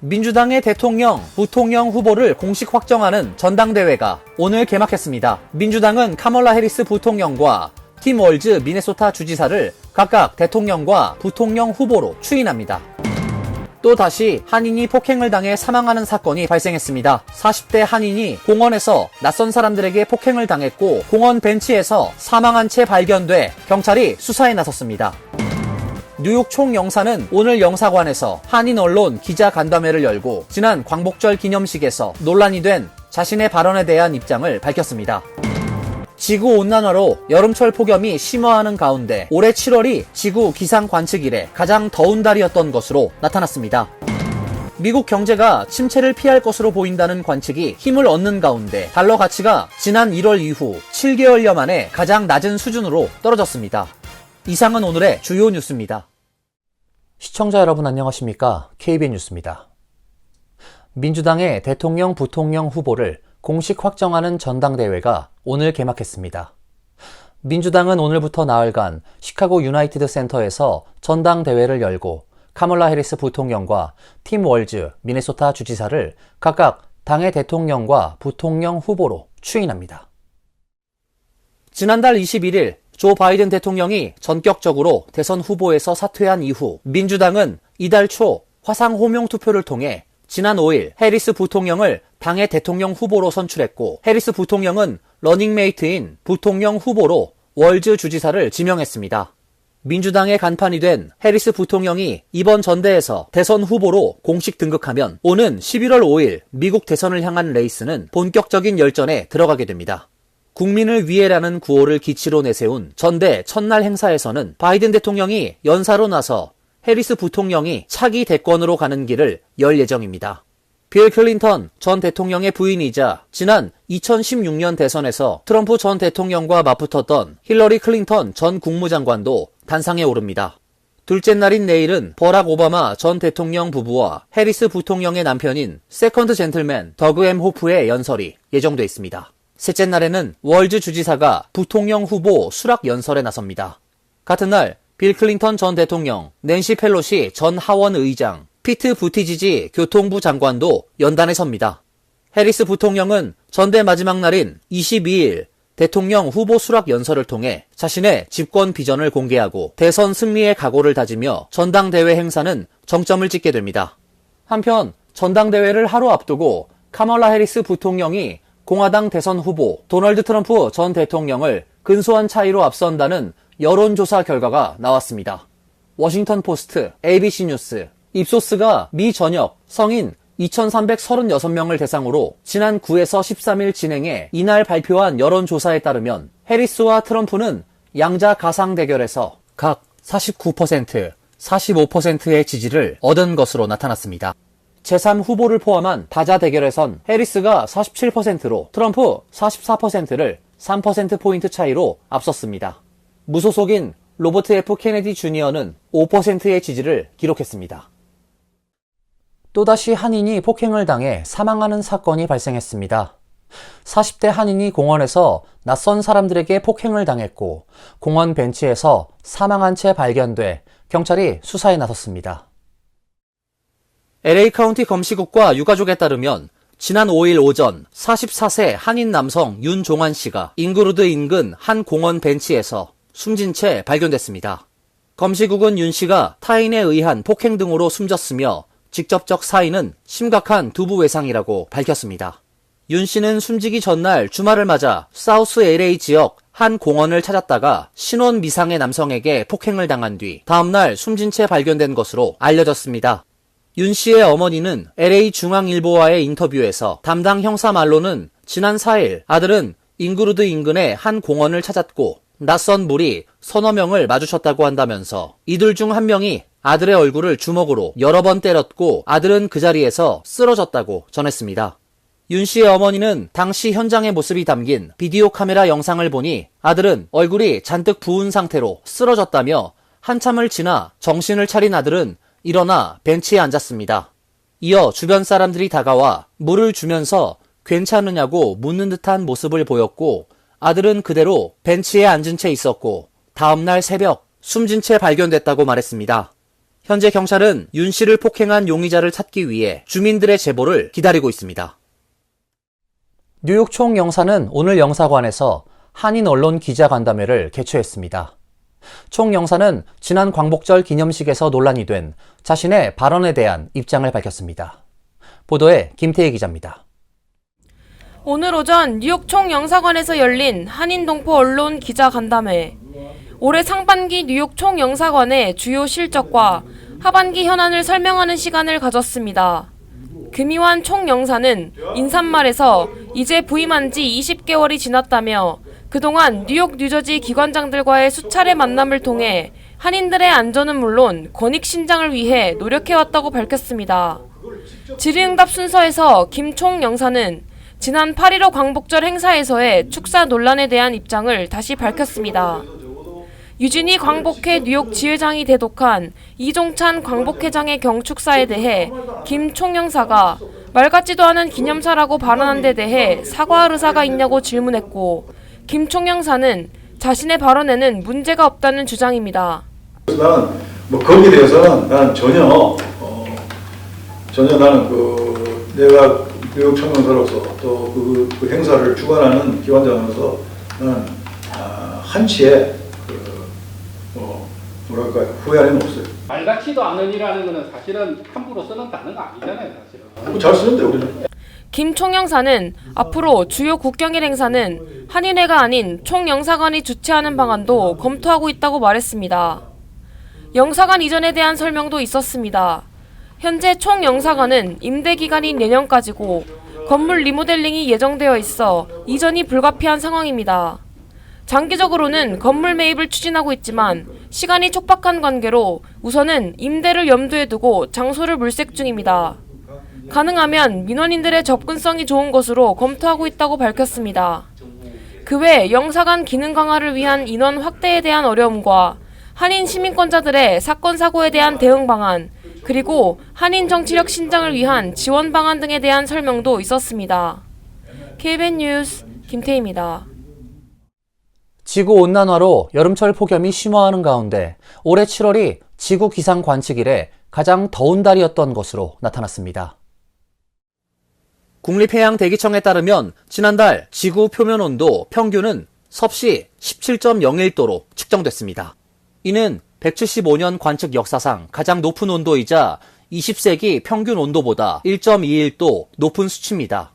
민주당의 대통령, 부통령 후보를 공식 확정하는 전당대회가 오늘 개막했습니다. 민주당은 카멀라 해리스 부통령과 팀 월즈 미네소타 주지사를 각각 대통령과 부통령 후보로 추인합니다. 또다시 한인이 폭행을 당해 사망하는 사건이 발생했습니다. 40대 한인이 공원에서 낯선 사람들에게 폭행을 당했고 공원 벤치에서 사망한 채 발견돼 경찰이 수사에 나섰습니다. 뉴욕 총영사는 오늘 영사관에서 한인 언론 기자 간담회를 열고 지난 광복절 기념식에서 논란이 된 자신의 발언에 대한 입장을 밝혔습니다. 지구온난화로 여름철 폭염이 심화하는 가운데 올해 7월이 지구 기상 관측 이래 가장 더운 달이었던 것으로 나타났습니다. 미국 경제가 침체를 피할 것으로 보인다는 관측이 힘을 얻는 가운데 달러 가치가 지난 1월 이후 7개월여 만에 가장 낮은 수준으로 떨어졌습니다. 이상은 오늘의 주요 뉴스입니다. 시청자 여러분 안녕하십니까? KBN 뉴스입니다. 민주당의 대통령, 부통령 후보를 공식 확정하는 전당대회가 오늘 개막했습니다. 민주당은 오늘부터 나흘간 시카고 유나이티드 센터에서 전당대회를 열고 카멀라 해리스 부통령과 팀 월즈 미네소타 주지사를 각각 당의 대통령과 부통령 후보로 추인합니다. 지난달 21일 조 바이든 대통령이 전격적으로 대선 후보에서 사퇴한 이후 민주당은 이달 초 화상 호명 투표를 통해 지난 5일 해리스 부통령을 당의 대통령 후보로 선출했고 해리스 부통령은 러닝메이트인 부통령 후보로 월즈 주지사를 지명했습니다. 민주당의 간판이 된 해리스 부통령이 이번 전대에서 대선 후보로 공식 등극하면 오는 11월 5일 미국 대선을 향한 레이스는 본격적인 열전에 들어가게 됩니다. 국민을 위해라는 구호를 기치로 내세운 전대 첫날 행사에서는 바이든 대통령이 연사로 나서 해리스 부통령이 차기 대권으로 가는 길을 열 예정입니다. 빌 클린턴 전 대통령의 부인이자 지난 2016년 대선에서 트럼프 전 대통령과 맞붙었던 힐러리 클린턴 전 국무장관도 단상에 오릅니다. 둘째 날인 내일은 버락 오바마 전 대통령 부부와 해리스 부통령의 남편인 세컨드 젠틀맨 더그 M 호프의 연설이 예정돼 있습니다. 셋째 날에는 월즈 주지사가 부통령 후보 수락 연설에 나섭니다. 같은 날 빌 클린턴 전 대통령, 낸시 펠로시 전 하원 의장, 피트 부티지지 교통부 장관도 연단에 섭니다. 해리스 부통령은 전대 마지막 날인 22일 대통령 후보 수락 연설을 통해 자신의 집권 비전을 공개하고 대선 승리의 각오를 다지며 전당대회 행사는 정점을 찍게 됩니다. 한편 전당대회를 하루 앞두고 카멀라 해리스 부통령이 공화당 대선 후보 도널드 트럼프 전 대통령을 근소한 차이로 앞선다는 여론조사 결과가 나왔습니다. 워싱턴 포스트, ABC 뉴스, 입소스가 미 전역 성인 2,336명을 대상으로 지난 9에서 13일 진행해 이날 발표한 여론조사에 따르면 해리스와 트럼프는 양자 가상 대결에서 각 49%, 45%의 지지를 얻은 것으로 나타났습니다. 제3후보를 포함한 다자 대결에선 해리스가 47%로 트럼프 44%를 3%포인트 차이로 앞섰습니다. 무소속인 로버트 F. 케네디 주니어는 5%의 지지를 기록했습니다. 또다시 한인이 폭행을 당해 사망하는 사건이 발생했습니다. 40대 한인이 공원에서 낯선 사람들에게 폭행을 당했고 공원 벤치에서 사망한 채 발견돼 경찰이 수사에 나섰습니다. LA 카운티 검시국과 유가족에 따르면 지난 5일 오전 44세 한인 남성 윤종환 씨가 잉그루드 인근 한 공원 벤치에서 숨진 채 발견됐습니다. 검시국은 윤 씨가 타인에 의한 폭행 등으로 숨졌으며 직접적 사인은 심각한 두부 외상이라고 밝혔습니다. 윤 씨는 숨지기 전날 주말을 맞아 사우스 LA 지역 한 공원을 찾았다가 신원 미상의 남성에게 폭행을 당한 뒤 다음날 숨진 채 발견된 것으로 알려졌습니다. 윤 씨의 어머니는 LA 중앙일보와의 인터뷰에서 담당 형사 말로는 지난 4일 아들은 잉그루드 인근의 한 공원을 찾았고 낯선 무리 서너 명을 마주쳤다고 한다면서 이들 중 한 명이 아들의 얼굴을 주먹으로 여러 번 때렸고 아들은 그 자리에서 쓰러졌다고 전했습니다. 윤 씨의 어머니는 당시 현장의 모습이 담긴 비디오 카메라 영상을 보니 아들은 얼굴이 잔뜩 부은 상태로 쓰러졌다며 한참을 지나 정신을 차린 아들은 일어나 벤치에 앉았습니다. 이어 주변 사람들이 다가와 물을 주면서 괜찮으냐고 묻는 듯한 모습을 보였고 아들은 그대로 벤치에 앉은 채 있었고 다음날 새벽 숨진 채 발견됐다고 말했습니다. 현재 경찰은 윤 씨를 폭행한 용의자를 찾기 위해 주민들의 제보를 기다리고 있습니다. 뉴욕 총영사는 오늘 영사관에서 한인 언론 기자간담회를 개최했습니다. 총영사는 지난 광복절 기념식에서 논란이 된 자신의 발언에 대한 입장을 밝혔습니다. 보도에 김태희 기자입니다. 오늘 오전 뉴욕 총영사관에서 열린 한인 동포 언론 기자간담회. 올해 상반기 뉴욕 총영사관의 주요 실적과 하반기 현안을 설명하는 시간을 가졌습니다. 금이환 총영사는 인사말에서 이제 부임한 지 20개월이 지났다며 그동안 뉴욕, 뉴저지 기관장들과의 수차례 만남을 통해 한인들의 안전은 물론 권익 신장을 위해 노력해왔다고 밝혔습니다. 질의응답 순서에서 김 총영사는 지난 8.15 광복절 행사에서의 축사 논란에 대한 입장을 다시 밝혔습니다. 유진이 광복회 뉴욕 지회장이 대독한 이종찬 광복회장의 경축사에 대해 김 총영사가 말 같지도 않은 기념사라고 발언한 데 대해 사과할 의사가 있냐고 질문했고 김 총영사는 자신의 발언에는 문제가 없다는 주장입니다. 나는 거기에 대해서는 나는 전혀 나는 내가 뉴욕 총영사로서 또 그 행사를 주관하는 기관장으로서 나는 한치의 뭐랄까요, 후회는 없어요. 말 같지도 않은 일이라는 것은 사실은 함부로 쓰는 단어가 아니잖아요, 사실은. 잘 쓰는데 우리는. 김 총영사는 앞으로 주요 국경일 행사는 한인회가 아닌 총영사관이 주최하는 방안도 검토하고 있다고 말했습니다. 영사관 이전에 대한 설명도 있었습니다. 현재 총영사관은 임대 기간이 내년까지고 건물 리모델링이 예정되어 있어 이전이 불가피한 상황입니다. 장기적으로는 건물 매입을 추진하고 있지만 시간이 촉박한 관계로 우선은 임대를 염두에 두고 장소를 물색 중입니다. 가능하면 민원인들의 접근성이 좋은 곳으로 검토하고 있다고 밝혔습니다. 그 외 영사관 기능 강화를 위한 인원 확대에 대한 어려움과 한인 시민권자들의 사건 사고에 대한 대응 방안, 그리고 한인 정치력 신장을 위한 지원 방안 등에 대한 설명도 있었습니다. KBN 뉴스 김태희입니다. 지구온난화로 여름철 폭염이 심화하는 가운데 올해 7월이 지구 기상 관측 이래 가장 더운 달이었던 것으로 나타났습니다. 국립해양대기청에 따르면 지난달 지구 표면 온도 평균은 섭씨 17.01도로 측정됐습니다. 이는 175년 관측 역사상 가장 높은 온도이자 20세기 평균 온도보다 1.21도 높은 수치입니다.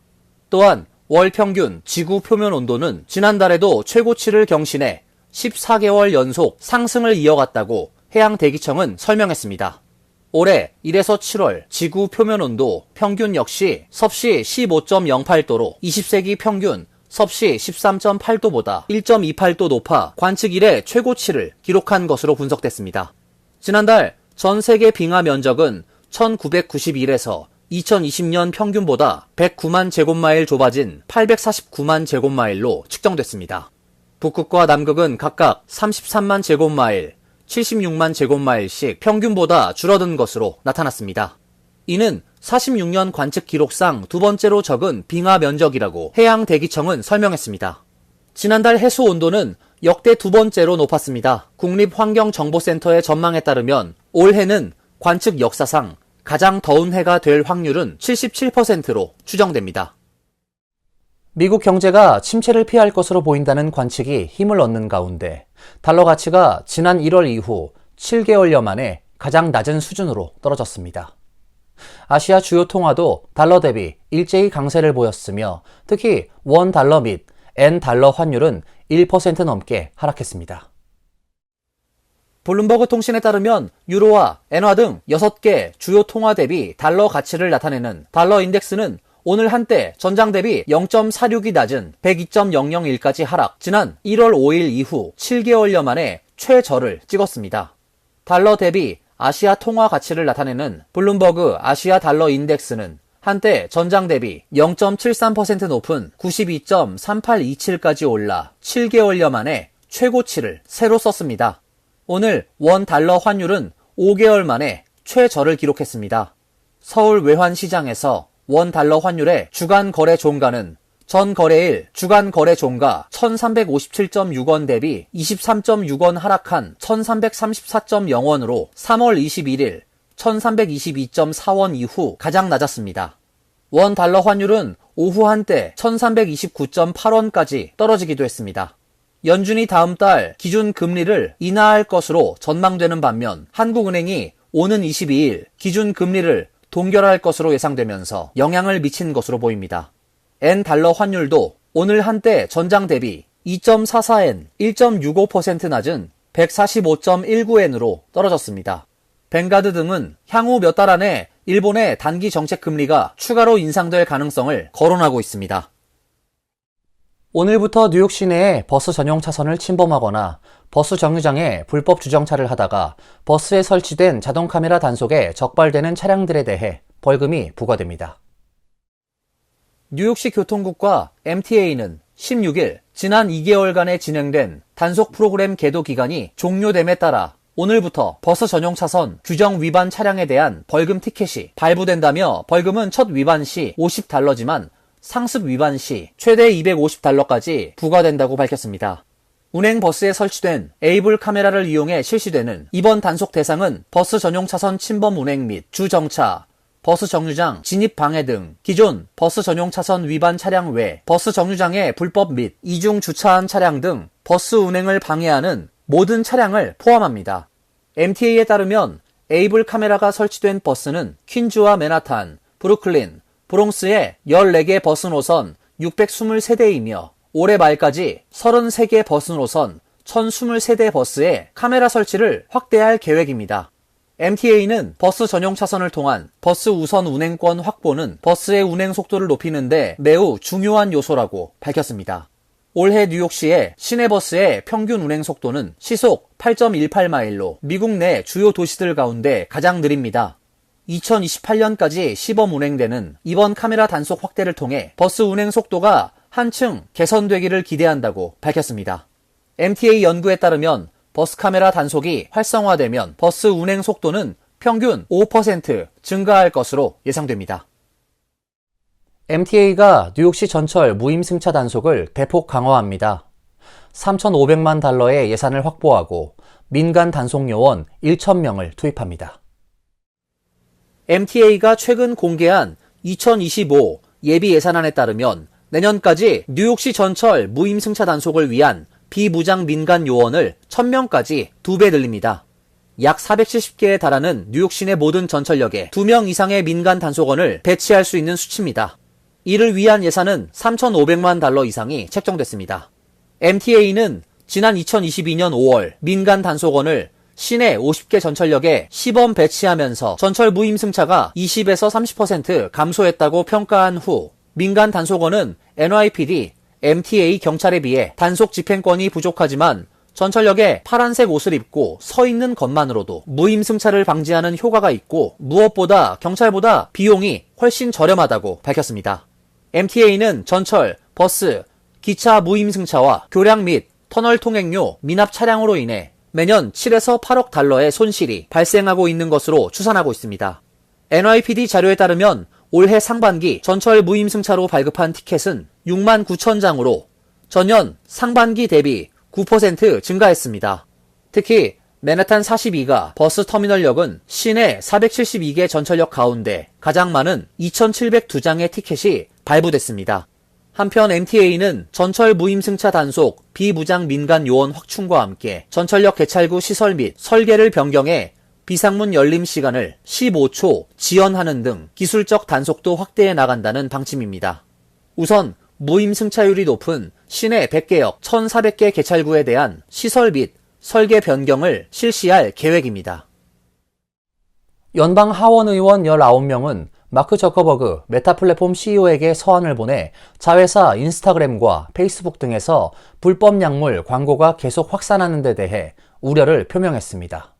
또한 월 평균 지구 표면 온도는 지난달에도 최고치를 경신해 14개월 연속 상승을 이어갔다고 해양대기청은 설명했습니다. 올해 1에서 7월 지구 표면 온도 평균 역시 섭씨 15.08도로 20세기 평균 섭씨 13.8도보다 1.28도 높아 관측 이래 최고치를 기록한 것으로 분석됐습니다. 지난달 전 세계 빙하 면적은 1991에서 2020년 평균보다 109만 제곱마일 좁아진 849만 제곱마일로 측정됐습니다. 북극과 남극은 각각 33만 제곱마일, 76만 제곱마일씩 평균보다 줄어든 것으로 나타났습니다. 이는 46년 관측 기록상 두 번째로 적은 빙하 면적이라고 해양대기청은 설명했습니다. 지난달 해수 온도는 역대 두 번째로 높았습니다. 국립환경정보센터의 전망에 따르면 올해는 관측 역사상 가장 더운 해가 될 확률은 77%로 추정됩니다. 미국 경제가 침체를 피할 것으로 보인다는 관측이 힘을 얻는 가운데 달러 가치가 지난 1월 이후 7개월여 만에 가장 낮은 수준으로 떨어졌습니다. 아시아 주요 통화도 달러 대비 일제히 강세를 보였으며 특히 원 달러 및 엔 달러 환율은 1% 넘게 하락했습니다. 블룸버그 통신에 따르면 유로와 엔화 등 6개 주요 통화 대비 달러 가치를 나타내는 달러 인덱스는 오늘 한때 전장 대비 0.46이 낮은 102.001까지 하락, 지난 1월 5일 이후 7개월여 만에 최저를 찍었습니다. 달러 대비 아시아 통화 가치를 나타내는 블룸버그 아시아 달러 인덱스는 한때 전장 대비 0.73% 높은 92.3827까지 올라 7개월여 만에 최고치를 새로 썼습니다. 오늘 원 달러 환율은 5개월 만에 최저를 기록했습니다. 서울 외환시장에서 원 달러 환율의 주간 거래 종가는 전 거래일 주간 거래 종가 1357.6원 대비 23.6원 하락한 1334.0원으로 3월 21일 1322.4원 이후 가장 낮았습니다. 원 달러 환율은 오후 한때 1329.8원까지 떨어지기도 했습니다. 연준이 다음 달 기준 금리를 인하할 것으로 전망되는 반면 한국은행이 오는 22일 기준 금리를 동결할 것으로 예상되면서 영향을 미친 것으로 보입니다. 엔 달러 환율도 오늘 한때 전장 대비 2.44엔, 1.65% 낮은 145.19엔으로 떨어졌습니다. 뱅가드 등은 향후 몇 달 안에 일본의 단기 정책 금리가 추가로 인상될 가능성을 거론하고 있습니다. 오늘부터 뉴욕 시내에 버스 전용 차선을 침범하거나 버스 정류장에 불법 주정차를 하다가 버스에 설치된 자동 카메라 단속에 적발되는 차량들에 대해 벌금이 부과됩니다. 뉴욕시 교통국과 MTA는 16일 지난 2개월간에 진행된 단속 프로그램 계도 기간이 종료됨에 따라 오늘부터 버스 전용 차선 규정 위반 차량에 대한 벌금 티켓이 발부된다며 벌금은 첫 위반 시 $50지만 상습 위반 시 최대 $250까지 부과된다고 밝혔습니다. 운행 버스에 설치된 에이블 카메라를 이용해 실시되는 이번 단속 대상은 버스 전용 차선 침범 운행 및 주정차, 버스 정류장 진입 방해 등 기존 버스 전용 차선 위반 차량 외 버스 정류장에 불법 및 이중 주차한 차량 등 버스 운행을 방해하는 모든 차량을 포함합니다. MTA에 따르면 에이블 카메라가 설치된 버스는 퀸즈와 맨하탄, 브루클린, 브롱스의 14개 버스 노선 623대이며 올해 말까지 33개 버스 노선 1023대 버스에 카메라 설치를 확대할 계획입니다. MTA는 버스 전용 차선을 통한 버스 우선 운행권 확보는 버스의 운행 속도를 높이는 데 매우 중요한 요소라고 밝혔습니다. 올해 뉴욕시의 시내버스의 평균 운행 속도는 시속 8.18마일로 미국 내 주요 도시들 가운데 가장 느립니다. 2028년까지 시범 운행되는 이번 카메라 단속 확대를 통해 버스 운행 속도가 한층 개선되기를 기대한다고 밝혔습니다. MTA 연구에 따르면 버스 카메라 단속이 활성화되면 버스 운행 속도는 평균 5% 증가할 것으로 예상됩니다. MTA가 뉴욕시 전철 무임승차 단속을 대폭 강화합니다. $3,500만 예산을 확보하고 민간 단속 요원 1,000명을 투입합니다. MTA가 최근 공개한 2025 예비 예산안에 따르면 내년까지 뉴욕시 전철 무임승차 단속을 위한 비무장 민간 요원을 1,000명까지 2배 늘립니다. 약 470개에 달하는 뉴욕 시내 모든 전철역에 2명 이상의 민간 단속원을 배치할 수 있는 수치입니다. 이를 위한 예산은 $3,500만 이상이 책정됐습니다. MTA는 지난 2022년 5월 민간 단속원을 시내 50개 전철역에 시범 배치하면서 전철 무임승차가 20에서 30% 감소했다고 평가한 후 민간 단속원은 NYPD, MTA 경찰에 비해 단속 집행권이 부족하지만 전철역에 파란색 옷을 입고 서 있는 것만으로도 무임승차를 방지하는 효과가 있고 무엇보다 경찰보다 비용이 훨씬 저렴하다고 밝혔습니다. MTA는 전철, 버스, 기차 무임승차와 교량 및 터널 통행료 미납 차량으로 인해 매년 7에서 $8억 달러의 손실이 발생하고 있는 것으로 추산하고 있습니다. NYPD 자료에 따르면 올해 상반기 전철 무임승차로 발급한 티켓은 69,000장으로 전년 상반기 대비 9% 증가했습니다. 특히 맨하탄 42가 버스 터미널역은 시내 472개 전철역 가운데 가장 많은 2,702장의 티켓이 발부됐습니다. 한편 MTA는 전철 무임승차 단속 비무장 민간 요원 확충과 함께 전철역 개찰구 시설 및 설계를 변경해 비상문 열림 시간을 15초 지연하는 등 기술적 단속도 확대해 나간다는 방침입니다. 우선 무임승차율이 높은 시내 100개역 1,400개 개찰구에 대한 시설 및 설계 변경을 실시할 계획입니다. 연방 하원 의원 19명은 마크 저커버그 메타 플랫폼 CEO에게 서한을 보내 자회사 인스타그램과 페이스북 등에서 불법 약물 광고가 계속 확산하는 데 대해 우려를 표명했습니다.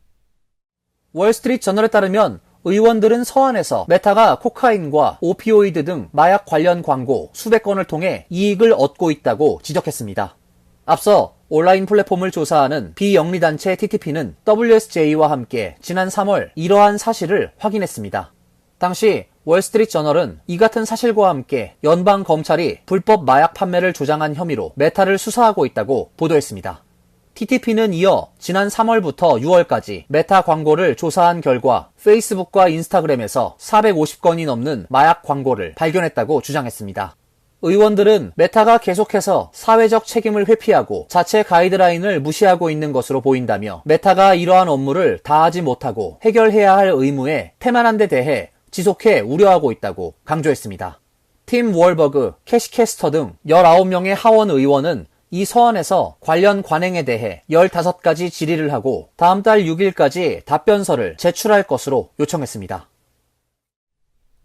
월스트리트 저널에 따르면 의원들은 서한에서 메타가 코카인과 오피오이드 등 마약 관련 광고 수백 건을 통해 이익을 얻고 있다고 지적했습니다. 앞서 온라인 플랫폼을 조사하는 비영리단체 TTP는 WSJ와 함께 지난 3월 이러한 사실을 확인했습니다. 당시 월스트리트저널은 이 같은 사실과 함께 연방 검찰이 불법 마약 판매를 조장한 혐의로 메타를 수사하고 있다고 보도했습니다. TTP는 이어 지난 3월부터 6월까지 메타 광고를 조사한 결과 페이스북과 인스타그램에서 450건이 넘는 마약 광고를 발견했다고 주장했습니다. 의원들은 메타가 계속해서 사회적 책임을 회피하고 자체 가이드라인을 무시하고 있는 것으로 보인다며 메타가 이러한 업무를 다하지 못하고 해결해야 할 의무에 태만한 데 대해 지속해 우려하고 있다고 강조했습니다. 팀 월버그, 캐시 캐스터 등 19명의 하원 의원은 이 서한에서 관련 관행에 대해 15가지 질의를 하고 다음 달 6일까지 답변서를 제출할 것으로 요청했습니다.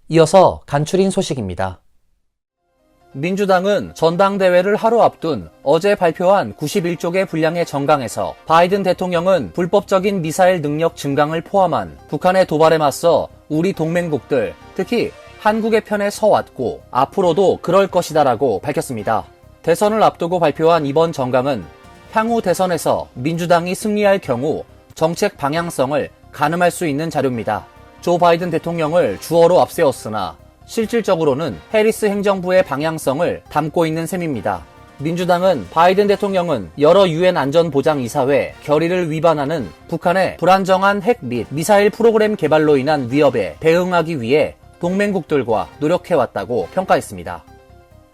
이어서 간추린 소식입니다. 민주당은 전당대회를 하루 앞둔 어제 발표한 91쪽의 분량의 정강에서 바이든 대통령은 불법적인 미사일 능력 증강을 포함한 북한의 도발에 맞서 우리 동맹국들, 특히 한국의 편에 서왔고 앞으로도 그럴 것이다라고 밝혔습니다. 대선을 앞두고 발표한 이번 정강은 향후 대선에서 민주당이 승리할 경우 정책 방향성을 가늠할 수 있는 자료입니다. 조 바이든 대통령을 주어로 앞세웠으나 실질적으로는 해리스 행정부의 방향성을 담고 있는 셈입니다. 민주당은 바이든 대통령은 여러 유엔 안전보장이사회 결의를 위반하는 북한의 불안정한 핵 및 미사일 프로그램 개발로 인한 위협에 대응하기 위해 동맹국들과 노력해왔다고 평가했습니다.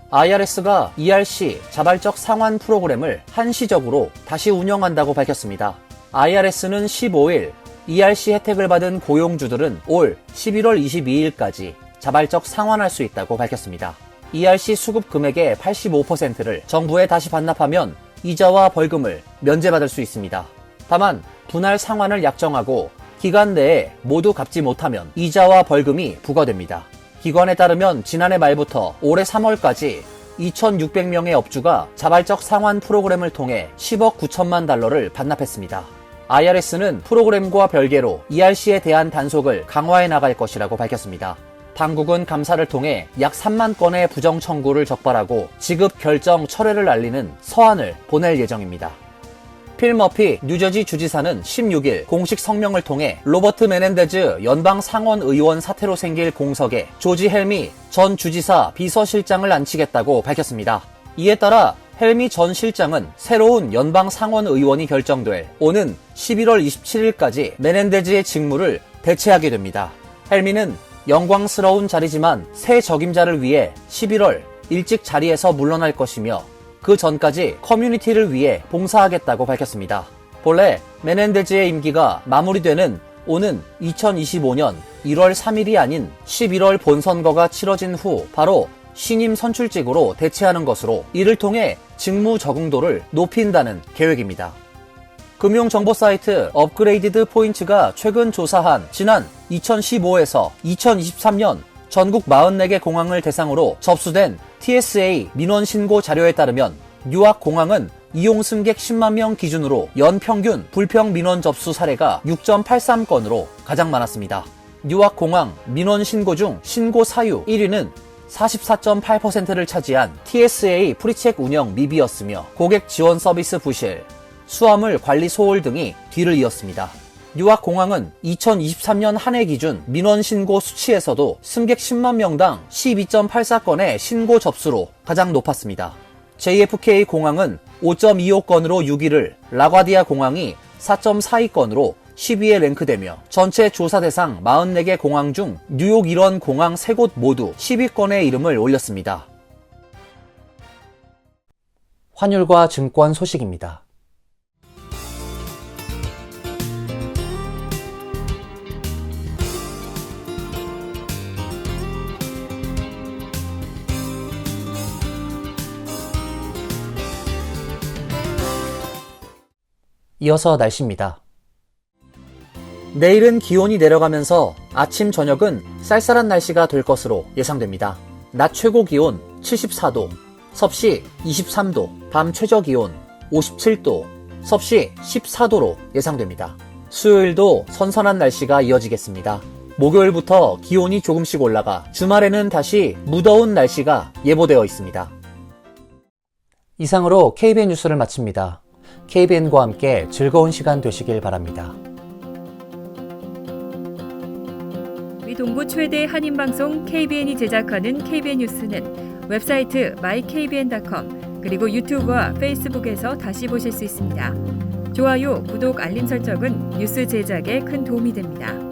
IRS가 ERC 자발적 상환 프로그램을 한시적으로 다시 운영한다고 밝혔습니다. IRS는 15일 ERC 혜택을 받은 고용주들은 올 11월 22일까지 자발적 상환할 수 있다고 밝혔습니다. ERC 수급 금액의 85%를 정부에 다시 반납하면 이자와 벌금을 면제받을 수 있습니다. 다만 분할 상환을 약정하고 기간 내에 모두 갚지 못하면 이자와 벌금이 부과됩니다. 기관에 따르면 지난해 말부터 올해 3월까지 2,600명의 업주가 자발적 상환 프로그램을 통해 10억 9천만 달러를 반납했습니다. IRS는 프로그램과 별개로 ERC에 대한 단속을 강화해 나갈 것이라고 밝혔습니다. 당국은 감사를 통해 약 3만 건의 부정 청구를 적발하고 지급 결정 철회를 알리는 서한을 보낼 예정입니다. 필 머피 뉴저지 주지사는 16일 공식 성명을 통해 로버트 메넨데즈 연방 상원 의원 사태로 생길 공석에 조지 헬미 전 주지사 비서실장을 앉히겠다고 밝혔습니다. 이에 따라 헬미 전 실장은 새로운 연방 상원 의원이 결정될 오는 11월 27일까지 메넨데즈의 직무를 대체하게 됩니다. 헬미는 영광스러운 자리지만 새 적임자를 위해 11월 일찍 자리에서 물러날 것이며 그 전까지 커뮤니티를 위해 봉사하겠다고 밝혔습니다. 본래 메넨데즈의 임기가 마무리되는 오는 2025년 1월 3일이 아닌 11월 본선거가 치러진 후 바로 신임 선출직으로 대체하는 것으로 이를 통해 직무 적응도를 높인다는 계획입니다. 금융정보 사이트 업그레이디드 포인트가 최근 조사한 지난 2015에서 2023년 전국 44개 공항을 대상으로 접수된 TSA 민원 신고 자료에 따르면 뉴욕 공항은 이용 승객 10만 명 기준으로 연평균 불평 민원 접수 사례가 6.83건으로 가장 많았습니다. 뉴욕 공항 민원 신고 중 신고 사유 1위는 44.8%를 차지한 TSA 프리책 운영 미비였으며 고객 지원 서비스 부실, 수화물 관리 소홀 등이 뒤를 이었습니다. 뉴욕 공항은 2023년 한 해 기준 민원 신고 수치에서도 승객 10만 명당 12.84건의 신고 접수로 가장 높았습니다. JFK 공항은 5.25건으로 6위를, 라과디아 공항이 4.42건으로 10위에 랭크되며 전체 조사 대상 44개 공항 중 뉴욕 일원 공항 3곳 모두 10위권의 이름을 올렸습니다. 환율과 증권 소식입니다. 이어서 날씨입니다. 내일은 기온이 내려가면서 아침 저녁은 쌀쌀한 날씨가 될 것으로 예상됩니다. 낮 최고 기온 74도, 섭씨 23도, 밤 최저 기온 57도, 섭씨 14도로 예상됩니다. 수요일도 선선한 날씨가 이어지겠습니다. 목요일부터 기온이 조금씩 올라가 주말에는 다시 무더운 날씨가 예보되어 있습니다. 이상으로 KBN 뉴스를 마칩니다. KBN과 함께 즐거운 시간 되시길 바랍니다. 동부 최대 한인방송 KBN이 제작하는 KBN 뉴스는 웹사이트 mykbn.com 그리고 유튜브와 페이스북에서 다시 보실 수 있습니다. 좋아요, 구독, 알림 설정은 뉴스 제작에 큰 도움이 됩니다.